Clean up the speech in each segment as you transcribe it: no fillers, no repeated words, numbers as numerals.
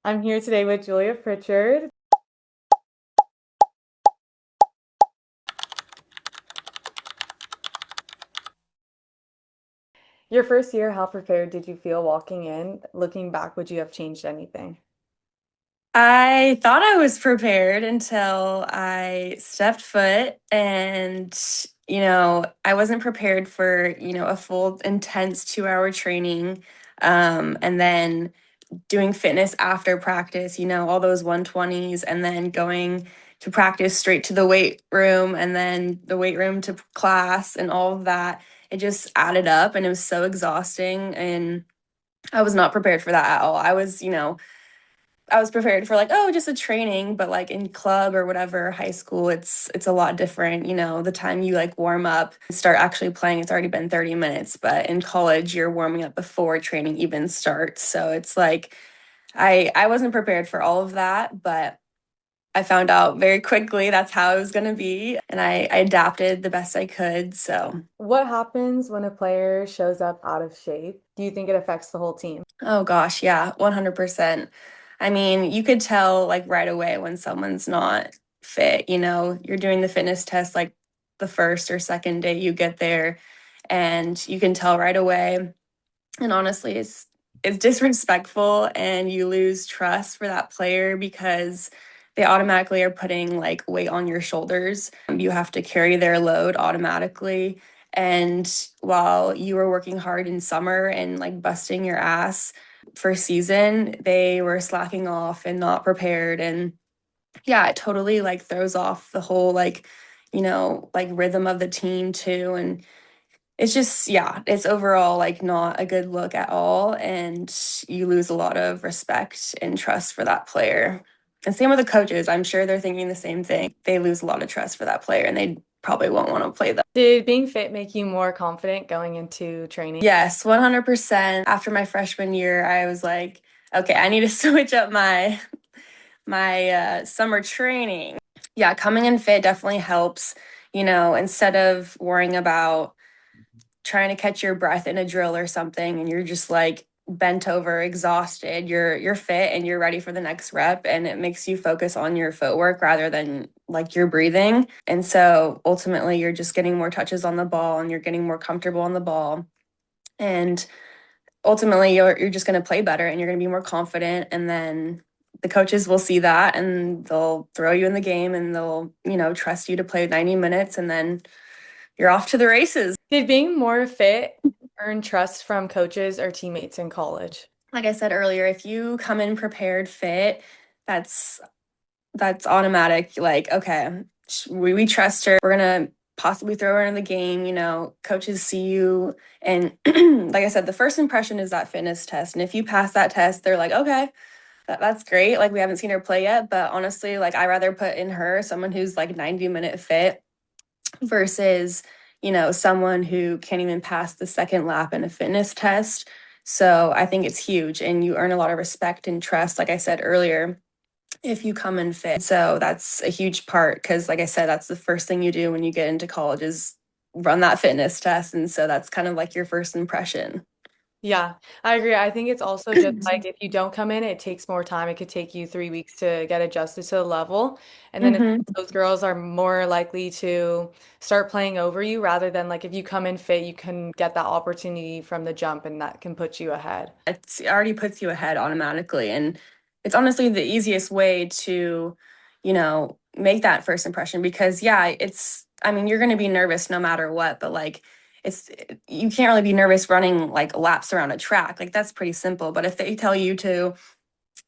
I'm here today with Julia Pritchard. Your first year, how prepared did you feel walking in? Looking back, would you have changed anything? I thought I was prepared until I stepped foot and, I wasn't prepared for, a full intense 2-hour training. And then doing fitness after practice, all those 120s, and then going to practice straight to the weight room and then the weight room to class and all of that. It just added up and it was so exhausting. And I was not prepared for that at all. I was prepared for like, oh, just a training, but like in club or whatever, high school, it's a lot different. The time you like warm up and start actually playing, it's already been 30 minutes. But in college, you're warming up before training even starts. So it's like I wasn't prepared for all of that, but I found out very quickly that's how it was gonna be. And I adapted the best I could. So What happens when a player shows up out of shape? Do you think it affects the whole team? oh gosh, yeah, 100%. I mean, you could tell like right away when someone's not fit, you're doing the fitness test like the first or second day you get there and you can tell right away. And honestly, it's disrespectful and you lose trust for that player because they automatically are putting like weight on your shoulders. You have to carry their load automatically. And while you were working hard in summer and like busting your ass for season, they were slacking off and not prepared. And yeah, it totally like throws off the whole like rhythm of the team too. And it's just, yeah, it's overall like not a good look at all. And you lose a lot of respect and trust for that player. And same with the coaches. I'm sure they're thinking the same thing. They lose a lot of trust for that player and they probably won't want to play them. Did being fit make you more confident going into training? Yes, 100%. After my freshman year, I was like, okay, I need to switch up my summer training. Yeah, coming in fit definitely helps, instead of worrying about trying to catch your breath in a drill or something and you're just like bent over exhausted, you're fit and you're ready for the next rep, and it makes you focus on your footwork rather than like your breathing. And so ultimately you're just getting more touches on the ball and you're getting more comfortable on the ball, and ultimately you're just going to play better and you're going to be more confident. And then the coaches will see that and they'll throw you in the game and they'll trust you to play 90 minutes, and then you're off to the races. Did being more fit earn trust from coaches or teammates in college? Like I said earlier, if you come in prepared, fit, that's that's automatic. Like, okay, we trust her. We're gonna possibly throw her in the game. Coaches see you, and like I said, the first impression is that fitness test. And if you pass that test, they're like, okay, that's great. Like we haven't seen her play yet, but honestly, like I rather put in her someone who's like 90-minute fit versus someone who can't even pass the second lap in a fitness test. So I think it's huge and you earn a lot of respect and trust, like I said earlier, if you come in fit. So that's a huge part because like I said, that's the first thing you do when you get into college is run that fitness test. And so that's kind of like your first impression. Yeah, I agree. I think it's also just like if you don't come in, it takes more time. It could take you 3 weeks to get adjusted to the level. And then Hmm. those girls are more likely to start playing over you rather than like if you come in fit, you can get that opportunity from the jump and that can put you ahead. It already puts you ahead automatically. And it's honestly the easiest way to, make that first impression because, yeah, I mean, you're going to be nervous no matter what, but like, it's, you can't really be nervous running like laps around a track. Like, that's pretty simple. But if they tell you to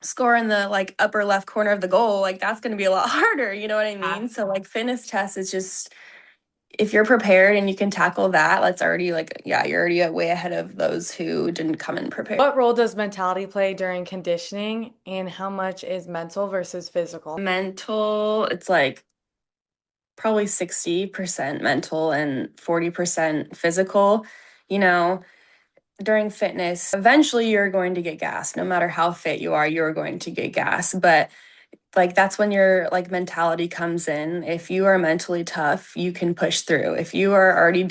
score in the like upper left corner of the goal, like, that's going to be a lot harder. You know what I mean? So, like, fitness test is just, if you're prepared and you can tackle that, that's already like, yeah, you're already way ahead of those who didn't come in prepared. What role does mentality play during conditioning and how much is mental versus physical? Mental, it's like probably 60% mental and 40% physical. You know, during fitness, eventually you're going to get gas. No matter how fit you are, you're going to get gas. But like that's when your like mentality comes in. If you are mentally tough, you can push through. If you've already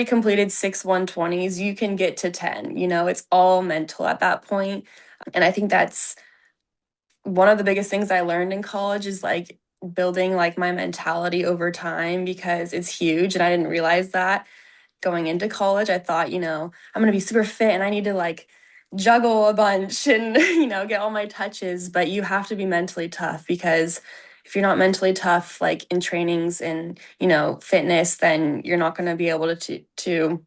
completed 6 120s, you can get to 10. It's all mental at that point. And I think that's one of the biggest things I learned in college is like building like my mentality over time because it's huge. And I didn't realize that going into college. I thought, I'm going to be super fit and I need to like juggle a bunch and, get all my touches. But you have to be mentally tough because if you're not mentally tough, like in trainings and, fitness, then you're not going to be able to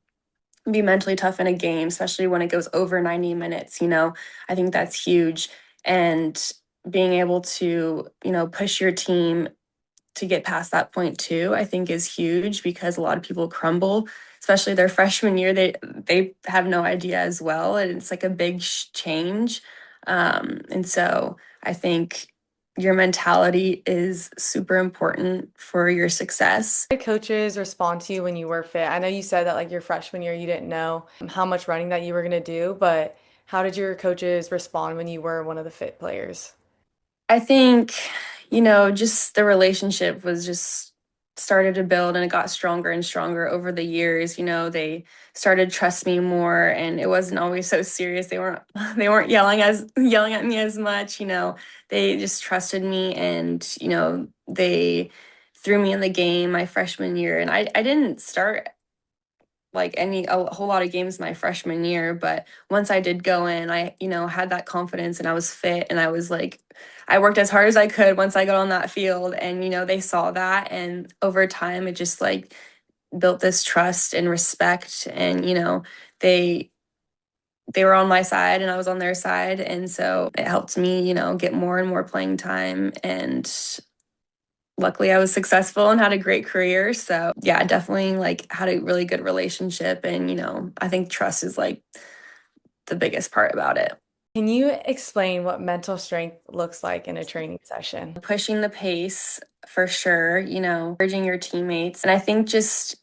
be mentally tough in a game, especially when it goes over 90 minutes. I think that's huge. And being able to, push your team to get past that point too, I think is huge because a lot of people crumble, especially their freshman year. They have no idea as well, and it's like a big change. And so I think your mentality is super important for your success. How did coaches respond to you when you were fit? I know you said that like your freshman year you didn't know how much running that you were gonna do, but how did your coaches respond when you were one of the fit players? I think, just the relationship was just started to build and it got stronger and stronger over the years. They started to trust me more and it wasn't always so serious. They weren't they weren't yelling at me as much. They just trusted me and, they threw me in the game my freshman year. And I didn't start like a whole lot of games my freshman year, but once I did go in, I had that confidence and I was fit and I was like I worked as hard as I could once I got on that field and they saw that and over time it just like built this trust and respect and they they were on my side and I was on their side and so it helped me get more and more playing time and luckily I was successful and had a great career. So yeah, definitely like had a really good relationship. And, I think trust is like the biggest part about it. Can you explain what mental strength looks like in a training session? Pushing the pace for sure, encouraging your teammates. And I think just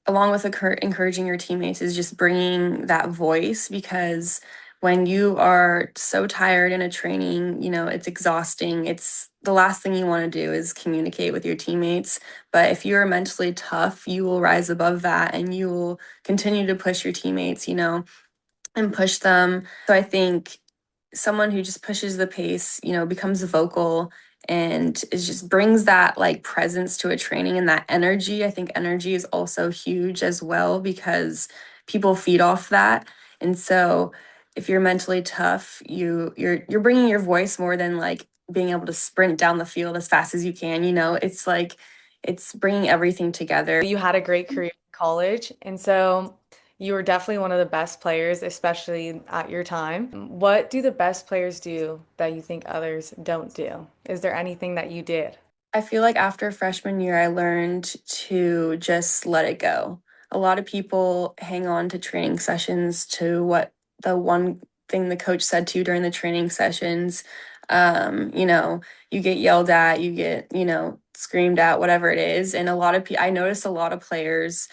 along with encouraging your teammates is just bringing that voice because when you are so tired in a training, it's exhausting. It's the last thing you want to do is communicate with your teammates. But if you're mentally tough, you will rise above that and you will continue to push your teammates, and push them. So I think someone who just pushes the pace, becomes vocal and is just brings that like presence to a training and that energy. I think energy is also huge as well because people feed off that. And so if you're mentally tough, you're bringing your voice more than like being able to sprint down the field as fast as you can. It's like it's bringing everything together. You had a great career in college, and so you were definitely one of the best players, especially at your time. What do the best players do that you think others don't do? Is there anything that you did? I feel like after freshman year, I learned to just let it go. A lot of people hang on to training sessions to what the one thing the coach said to you during the training sessions. You get yelled at, you get, screamed at, whatever it is. And a lot of people, I noticed a lot of players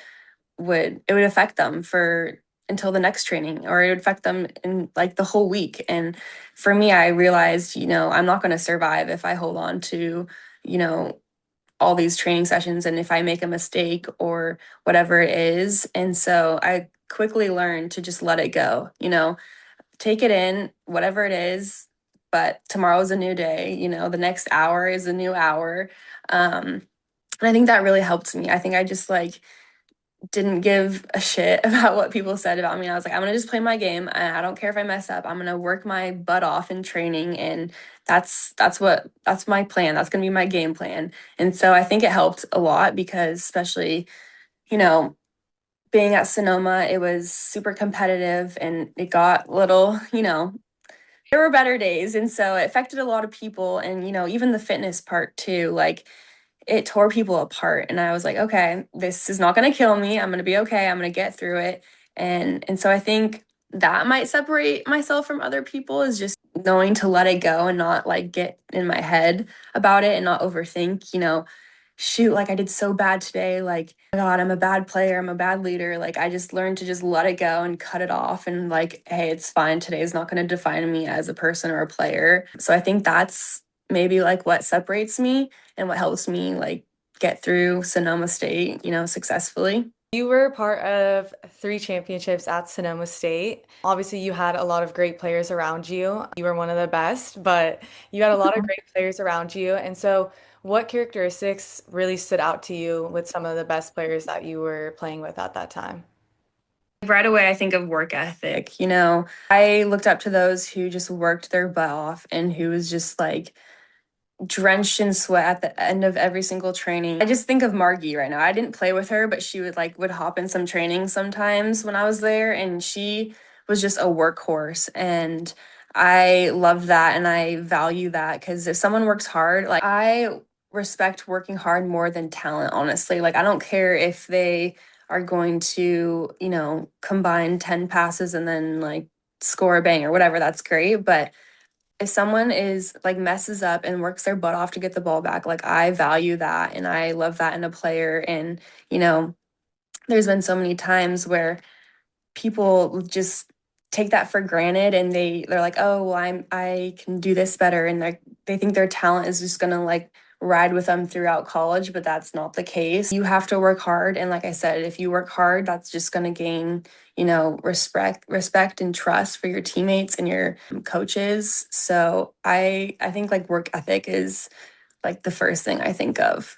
it would affect them for until the next training or it would affect them in like the whole week. And for me, I realized, I'm not going to survive if I hold on to, you know, all these training sessions and if I make a mistake or whatever it is. And so I quickly learned to just let it go, take it in, whatever it is. But tomorrow's a new day, the next hour is a new hour. And I think that really helped me. I think I just like didn't give a shit about what people said about me. I was like, I'm gonna just play my game. I don't care if I mess up. I'm gonna work my butt off in training, and that's my plan. That's gonna be my game plan. And so I think it helped a lot because, especially, you know, being at Sonoma, it was super competitive, and it got little, there were better days, and so it affected a lot of people, and even the fitness part too. Like it tore people apart and I was like, okay, this is not going to kill me. I'm going to be okay. I'm going to get through it. And so I think that might separate myself from other people is just knowing to let it go and not like get in my head about it and not overthink, shoot, like I did so bad today. Like, oh God, I'm a bad player. I'm a bad leader. Like, I just learned to just let it go and cut it off. And like, hey, it's fine. Today is not going to define me as a person or a player. So I think that's maybe like what separates me and what helps me like get through Sonoma State, successfully. You were part of three championships at Sonoma State. Obviously, you had a lot of great players around you. You were one of the best, but you had a lot of great players around you. And so, what characteristics really stood out to you with some of the best players that you were playing with at that time? Right away, I think of work ethic. I looked up to those who just worked their butt off and who was just like drenched in sweat at the end of every single training. I just think of Margie right now. I didn't play with her, but she would hop in some training sometimes when I was there, and she was just a workhorse. And I love that and I value that because if someone works hard, like I respect working hard more than talent, honestly. Like I don't care if they are going to, combine 10 passes and then like score a bang or whatever, that's great. But if someone is like messes up and works their butt off to get the ball back, like I value that and I love that in a player. And, you know, there's been so many times where people just take that for granted and they're like, oh well, I can do this better, and they think their talent is just gonna like ride with them throughout college, but that's not the case. You have to work hard, and like I said, if you work hard, that's just gonna gain, respect and trust for your teammates and your coaches. So I think like work ethic is like the first thing I think of.